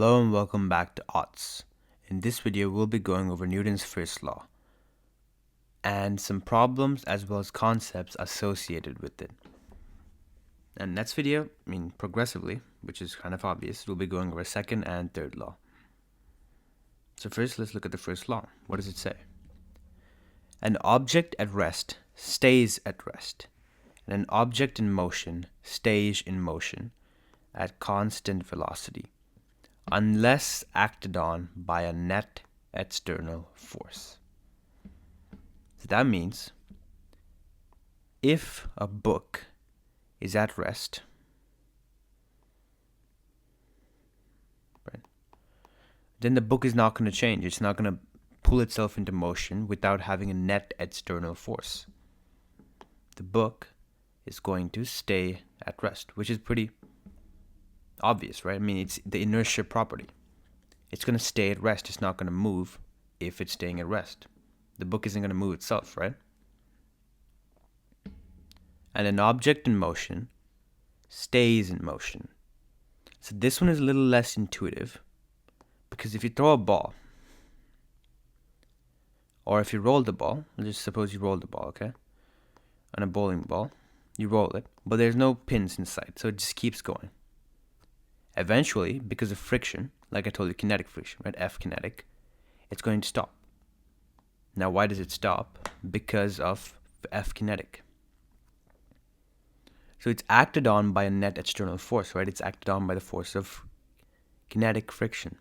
Hello and welcome back to OTS. In this video, we'll be going over Newton's first law and some problems as well as concepts associated with it. And next video, progressively, which is kind of obvious, we'll be going over second and third law. So first, let's look at the first law. What does it say? An object at rest stays at rest, and an object in motion stays in motion at constant velocity, unless acted on by a net external force. So that means if a book is at rest, right, then the book is not going to change. It's not going to pull itself into motion without having a net external force. The book is going to stay at rest, which is pretty obvious, right? It's the inertia property. It's going to stay at rest. It's not going to move if it's staying at rest. The book isn't going to move itself, right? And an object in motion stays in motion. So this one is a little less intuitive, because if you throw a ball, or if you roll the ball, let's just suppose you roll the ball, okay? On a bowling ball, you roll it, but there's no pins inside, so it just keeps going. Eventually, because of friction, like I told you, kinetic friction, right? F kinetic, it's going to stop. Now, why does it stop? Because of F kinetic. So it's acted on by a net external force, right? It's acted on by the force of kinetic friction.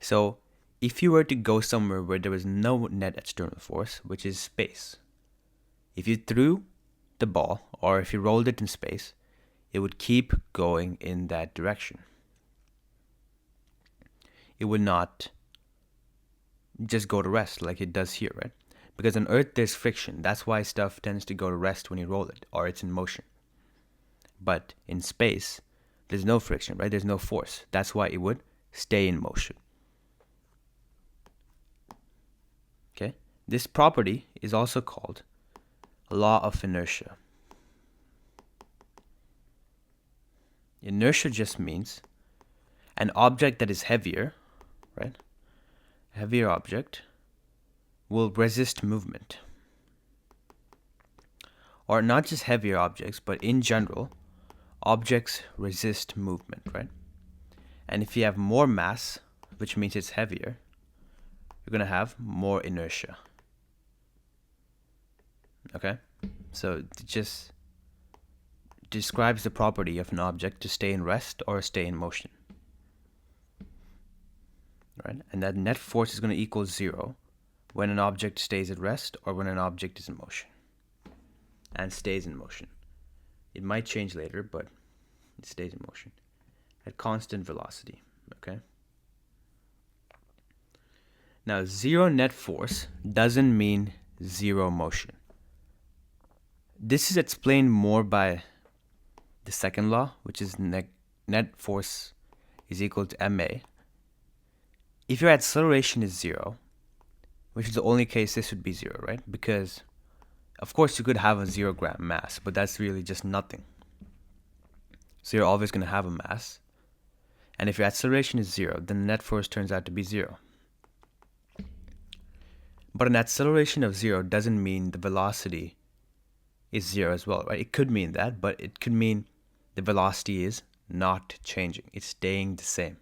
So if you were to go somewhere where there was no net external force, which is space, if you threw the ball or if you rolled it in space, it would keep going in that direction. It would not just go to rest like it does here, right? Because on Earth there's friction. That's why stuff tends to go to rest when you roll it, or it's in motion. But in space, there's no friction, right? There's no force. That's why it would stay in motion. Okay? This property is also called law of inertia. Inertia just means an object that is heavier, right? A heavier object will resist movement. Or not just heavier objects, but in general, objects resist movement, right? And if you have more mass, which means it's heavier, you're going to have more inertia. Okay? So it just describes the property of an object to stay in rest or stay in motion. Right? And that net force is going to equal 0 when an object stays at rest or when an object is in motion and stays in motion. It might change later, but it stays in motion at constant velocity. Okay? Now, 0 net force doesn't mean 0 motion. This is explained more by the second law, which is net force is equal to ma. If your acceleration is 0, which is the only case this would be 0, right? Because, of course, you could have a 0 gram mass, but that's really just nothing. So you're always going to have a mass. And if your acceleration is 0, then the net force turns out to be 0. But an acceleration of 0 doesn't mean the velocity is 0 as well, right? It could mean that, but it could mean the velocity is not changing. It's staying the same,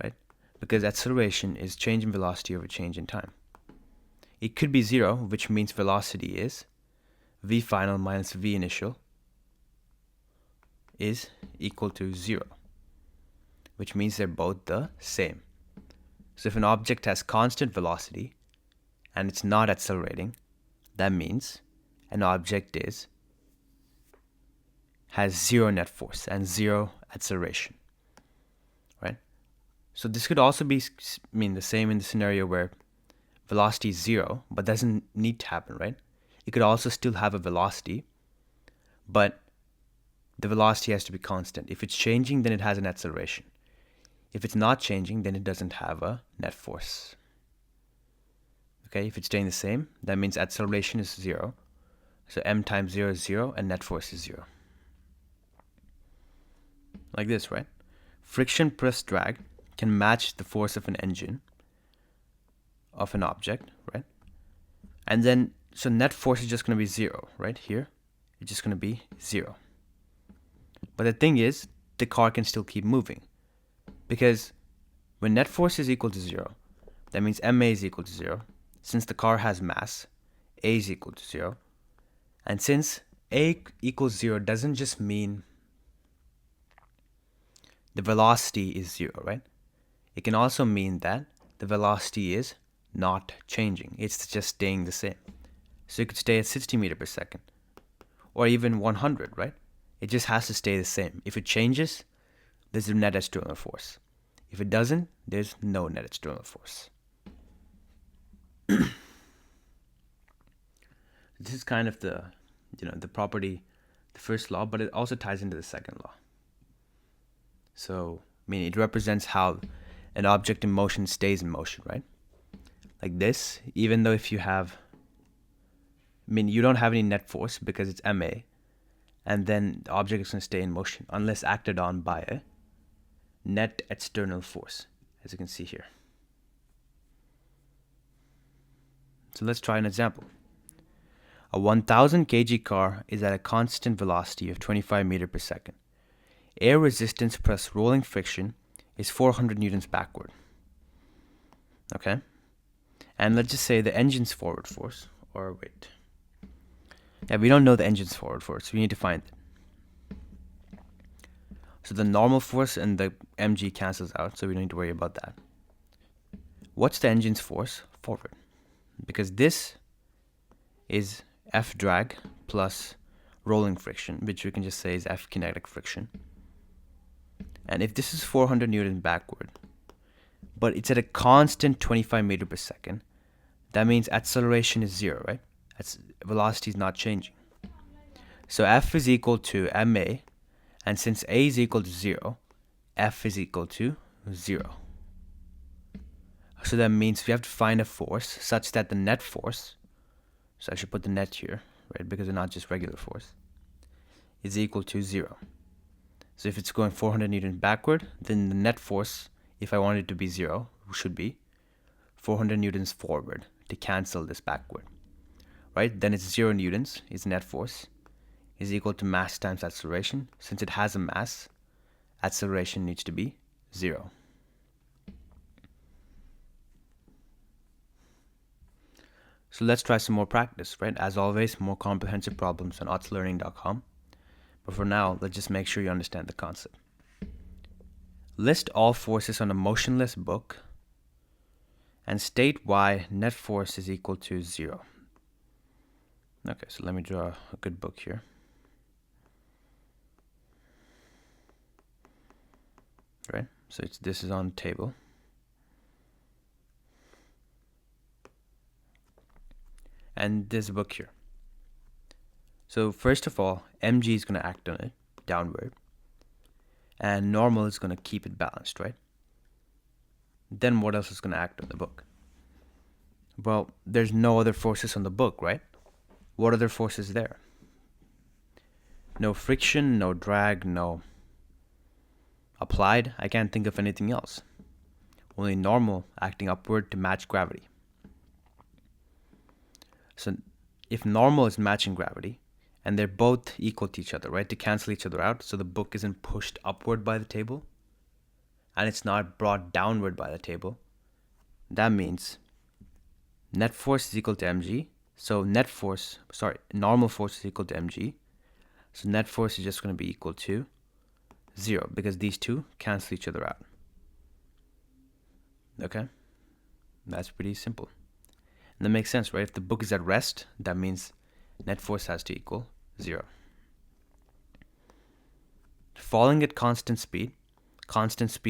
right? Because acceleration is change in velocity over change in time. It could be 0, which means velocity is v final minus v initial is equal to 0, which means they're both the same. So if an object has constant velocity and it's not accelerating, that means an object has 0 net force and 0 acceleration, right? So this could also be the same in the scenario where velocity is 0, but doesn't need to happen, right? It could also still have a velocity, but the velocity has to be constant. If it's changing, then it has an acceleration. If it's not changing, then it doesn't have a net force. Okay, if it's staying the same, that means acceleration is 0. So m times 0 is 0, and net force is 0. Like this, right? friction plus drag can match the force of an engine of an object, right? And then, so net force is just going to be 0, right? Here, it's just going to be 0. But the thing is, the car can still keep moving. Because when net force is equal to 0, that means ma is equal to 0. Since the car has mass, a is equal to 0. And since a equals 0 doesn't just mean the velocity is 0, right? It can also mean that the velocity is not changing. It's just staying the same. So it could stay at 60 meters per second or even 100, right? It just has to stay the same. If it changes, there's a net external force. If it doesn't, there's no net external force. This is kind of the property, the first law, but it also ties into the second law. So, I mean, it represents how an object in motion stays in motion, right? Like this, even though if you have, you don't have any net force because it's ma, and then the object is going to stay in motion unless acted on by a net external force, as you can see here. So let's try an example. A 1000 kg car is at a constant velocity of 25 meters per second. Air resistance plus rolling friction is 400 newtons backward. Okay? And let's just say the engine's forward force, or wait. Yeah, we don't know the engine's forward force, so we need to find it. So the normal force and the mg cancels out, so we don't need to worry about that. What's the engine's force? Forward. Because this is F drag plus rolling friction, which we can just say is F kinetic friction. And if this is 400 newtons backward, but it's at a constant 25 meters per second, that means acceleration is 0, right? Velocity is not changing. So F is equal to ma, and since a is equal to 0, F is equal to 0. So that means we have to find a force such that the net force, so I should put the net here, right, because they're not just regular force, is equal to 0. So if it's going 400 newtons backward, then the net force, if I want it to be 0, should be 400 newtons forward to cancel this backward, right? Then it's 0 newtons is net force is equal to mass times acceleration. Since it has a mass, acceleration needs to be 0. So let's try some more practice, right? As always, more comprehensive problems on otslearning.com. But for now, let's just make sure you understand the concept. List all forces on a motionless book and state why net force is equal to 0. Okay, so let me draw a good book here. Right, so this is on table. And this book here. So first of all, mg is going to act on it downward, and normal is going to keep it balanced, right? Then what else is going to act on the book? Well, there's no other forces on the book, right? What other forces there? No friction, no drag, no applied. I can't think of anything else. Only normal acting upward to match gravity. So if normal is matching gravity, and they're both equal to each other, right, to cancel each other out, so the book isn't pushed upward by the table, and it's not brought downward by the table, that means net force is equal to mg. So normal force is equal to mg. So net force is just going to be equal to 0, because these two cancel each other out. Okay? That's pretty simple. And that makes sense, right? If the book is at rest, that means net force has to equal 0. Falling at constant speed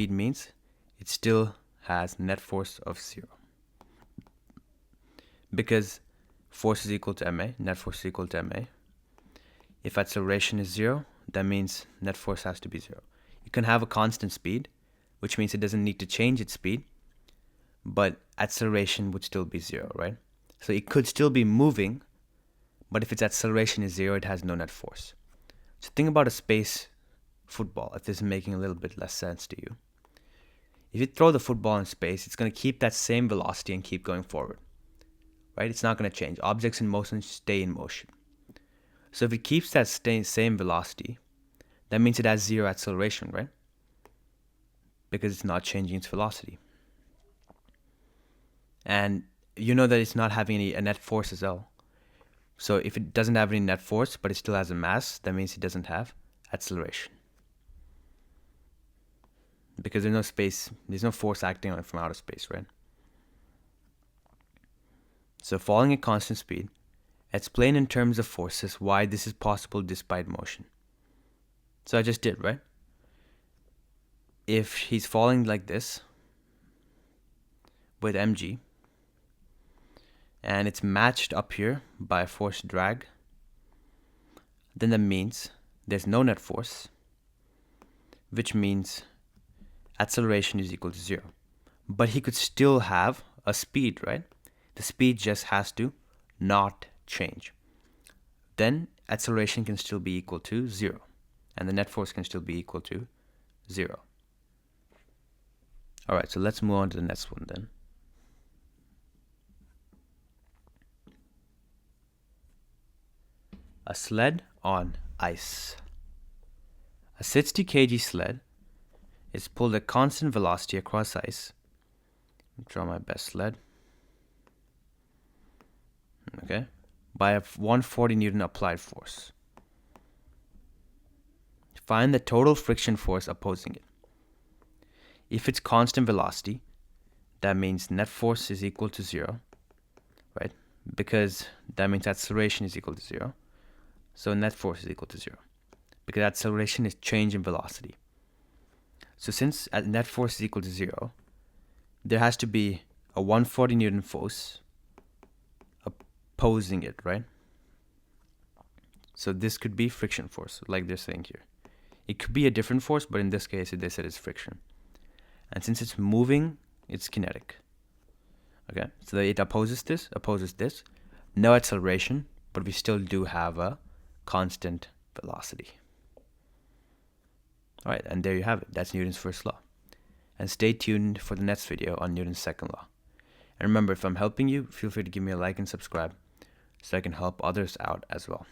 means it still has net force of 0. Because force is equal to ma, net force is equal to ma. If acceleration is 0, that means net force has to be 0. You can have a constant speed, which means it doesn't need to change its speed, but acceleration would still be 0, right? So it could still be moving, but if its acceleration is 0, it has no net force. So think about a space football, if this is making a little bit less sense to you. If you throw the football in space, it's going to keep that same velocity and keep going forward, right? It's not going to change. Objects in motion stay in motion. So if it keeps that same velocity, that means it has zero acceleration, right? Because it's not changing its velocity. And you know that it's not having a net force as well. So if it doesn't have any net force, but it still has a mass, that means it doesn't have acceleration. Because there's no force acting on it from outer space, right? So falling at constant speed, explain in terms of forces why this is possible despite motion. So I just did, right? If he's falling like this with mg, and it's matched up here by a forced drag, then that means there's no net force, which means acceleration is equal to 0. But he could still have a speed, right? The speed just has to not change. Then acceleration can still be equal to 0, and the net force can still be equal to 0. All right, so let's move on to the next one then. A sled on ice. A 60 kg sled is pulled at constant velocity across ice. Draw my best sled. Okay, by a 140 Newton applied force. Find the total friction force opposing it. If it's constant velocity, that means net force is equal to 0, right? Because that means acceleration is equal to 0. So net force is equal to 0. Because acceleration is change in velocity. So since net force is equal to 0, there has to be a 140 Newton force opposing it, right? So this could be friction force, like they're saying here. It could be a different force, but in this case, they said it's friction. And since it's moving, it's kinetic. Okay, so it opposes this. No acceleration, but we still do have a constant velocity. All right, and there you have it. That's Newton's first law. And stay tuned for the next video on Newton's second law. And remember, if I'm helping you, feel free to give me a like and subscribe so I can help others out as well.